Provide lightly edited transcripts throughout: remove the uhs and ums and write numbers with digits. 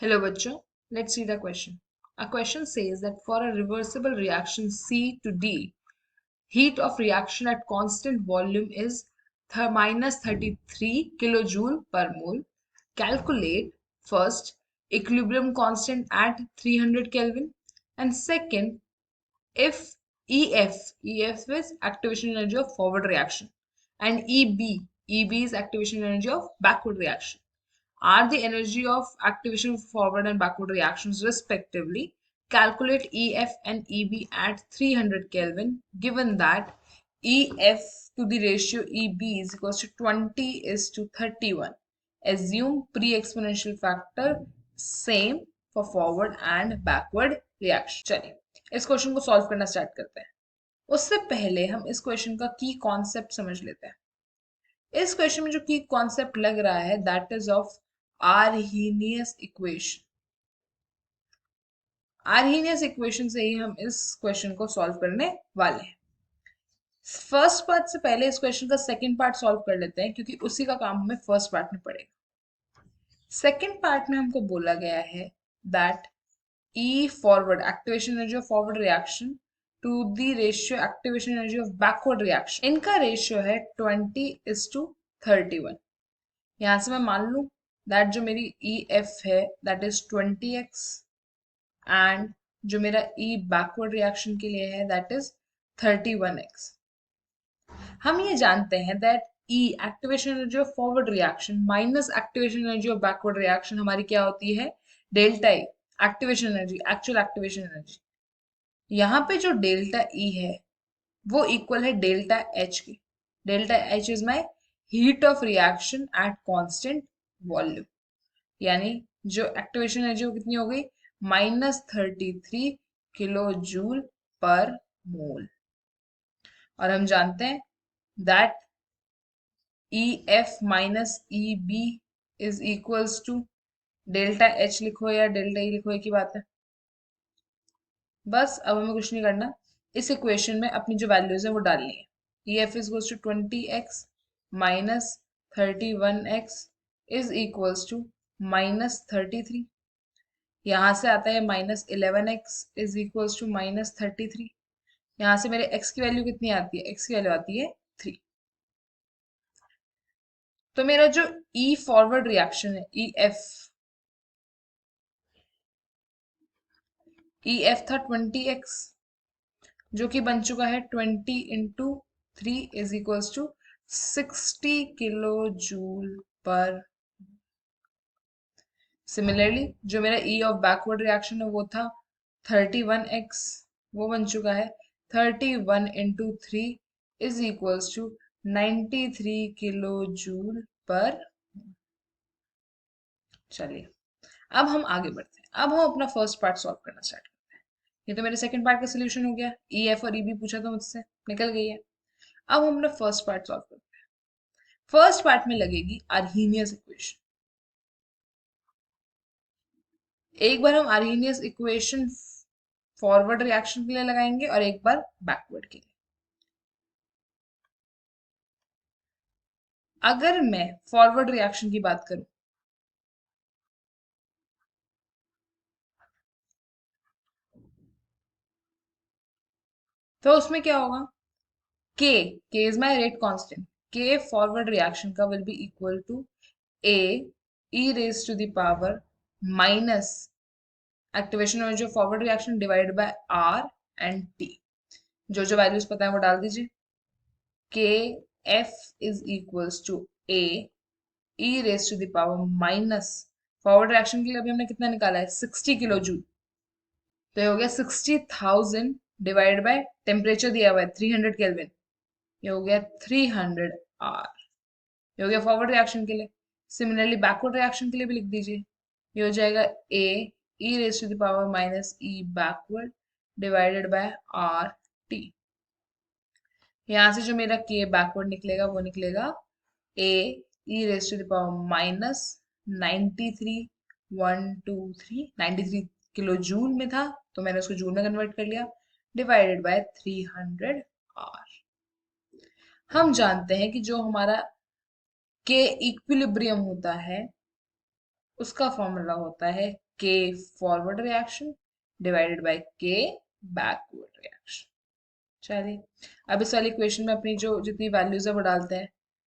Hello, bachcho. Let's read a question. A question says that for a reversible reaction C to D, heat of reaction at constant volume is minus 33 kilojoule per mole. Calculate first equilibrium constant at 300 Kelvin and second if EF is activation energy of forward reaction and EB is activation energy of backward reaction are the energy of activation of forward and backward reactions respectively. Calculate EF and EB at 300 Kelvin given that EF to the ratio EB is equals to 20 is to 31. Assume pre-exponential factor same for forward and backward reaction. चलिए इस question को solve करना start करते हैं. उससे पहले हम इस क्वेश्चन का की कॉन्सेप्ट समझ लेते हैं. इस क्वेश्चन में जो की कॉन्सेप्ट लग रहा है that is of Arrhenius equation. Arrhenius equation से ही हम इस क्वेश्चन को सॉल्व करने वाले हैं. फर्स्ट पार्ट से पहले इस क्वेश्चन का सेकंड पार्ट सॉल्व कर लेते हैं क्योंकि उसी का काम हमें फर्स्ट पार्ट में पड़ेगा. सेकंड पार्ट में हमको बोला गया है that E forward activation energy of forward reaction to the ratio activation energy of backward reaction इनका रेशियो है 20:31. यहां से मैं मान लूं दैट जो मेरी EF है दैट इज 20x एंड जो मेरा E बैकवर्ड रिएक्शन के लिए है दैट इज 31x. हम ये जानते हैं that E activation energy of forward reaction minus activation energy of backward reaction हमारी क्या होती है delta E activation energy actual activation energy. यहाँ पे जो डेल्टा E है वो इक्वल है डेल्टा H की. Delta H is my heat of reaction at constant volume. यानी जो एक्टिवेशन एनर्जी वो कितनी हो गई -33 किलो जूल पर मोल. और हम जानते हैं that EF minus EB is equals to delta H लिखो या डेल्टा E लिखो एक ही बात है. बस अब हमें कुछ नहीं करना. इस इक्वेशन में अपनी जो वैल्यूज है वो डालनी है. EF is equals to 20x minus 31x is equals to -33. यहाँ से आता है -11x इज इक्वल्स टू -33. यहाँ से मेरे x की वैल्यू कितनी आती है x की वैल्यू आती है 3. तो मेरा जो E फॉरवर्ड रिएक्शन है EF था 20x जो कि बन चुका है 20 into 3 is equals to 60 kilo joule पर. सिमिलरली जो मेरा E ऑफ बैकवर्ड रिएक्शन है वो था 31x वो बन चुका है 31 into 3 is equals to 93 kilo joule पर. चलिए अब हम आगे बढ़ते हैं. अब हम अपना फर्स्ट पार्ट सॉल्व करना स्टार्ट करते हैं. ये तो मेरे सेकंड पार्ट का सोल्यूशन हो गया. EF और EB पूछा था मुझसे निकल गई है. अब हम अपना फर्स्ट पार्ट सॉल्व करते हैं. फर्स्ट पार्ट में लगेगी आर्हीनियस इक्वेशन. एक बार हम आर्हीनियस इक्वेशन फॉरवर्ड रिएक्शन के लिए लगाएंगे और एक बार बैकवर्ड के लिए. अगर मैं फॉरवर्ड रिएक्शन की बात करूं तो उसमें क्या होगा K is my rate constant. K forward reaction का will be equal to A e raised to the power minus activation energy of forward reaction divided by R and T. जो जो वैल्यूज पता है वो डाल दीजिए. KF is equals to A e raised to the power minus forward reaction के लिए अभी हमने कितना निकाला है 60 किलो जूल. तो ये हो गया 60,000 डिवाइड बाय टेम्परेचर दिया हुआ है 300 केल्विन. ये हो गया 300 R. ये हो गया फॉरवर्ड रिएक्शन के लिए. सिमिलरली बैकवर्ड रिएक्शन के लिए भी लिख दीजिए. ये हो जाएगा A e raised to the power minus E backward divided by R T. यहाँ से जो मेरा K बैकवर्ड निकलेगा वो निकलेगा A e raised to the power minus 93 93 kilo joule में था तो मैंने उसको जूल में कन्वर्ट कर लिया डिवाइडेड बाय 300 R. हम जानते हैं कि जो हमारा K इक्विलिब्रियम होता है उसका फॉर्मूला होता है K forward reaction divided bye K backward reaction. चलिए अब इस वाली इक्वेशन में अपनी जो जितनी वैल्यूज है वो डालते हैं।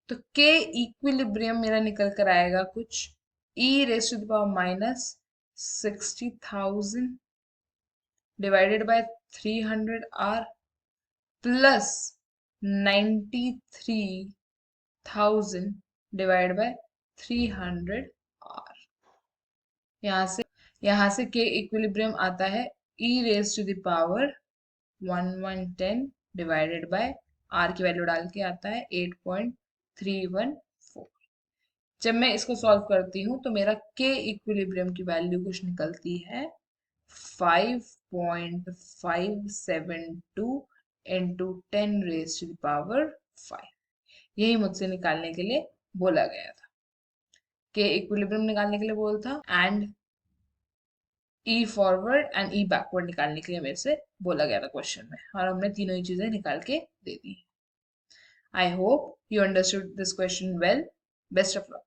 तो K इक्विलिब्रियम मेरा निकल कर आएगा कुछ e⁻60,000 divided by 300R plus 93,000 divide by 300R। यहाँ से K इक्विलिब्रियम आता है e⁻1110 डिवाइडेड बाय R की वैल्यू डाल के आता है 8.314। जब मैं इसको सॉल्व करती हूँ तो मेरा K इक्विलिब्रियम की वैल्यू कुछ निकलती है 5.572 इंटू 10⁻5। यही मुझसे निकालने के लिए बोला गया था। K इक्विलिब्रियम निकालने के लिए बोला था and E forward and E backward निकालने के लिए मेरे से बोला गया था क्वेश्चन में, और हमने तीनों ही चीजें निकाल के दे दी। I hope you understood this question well. Best of luck.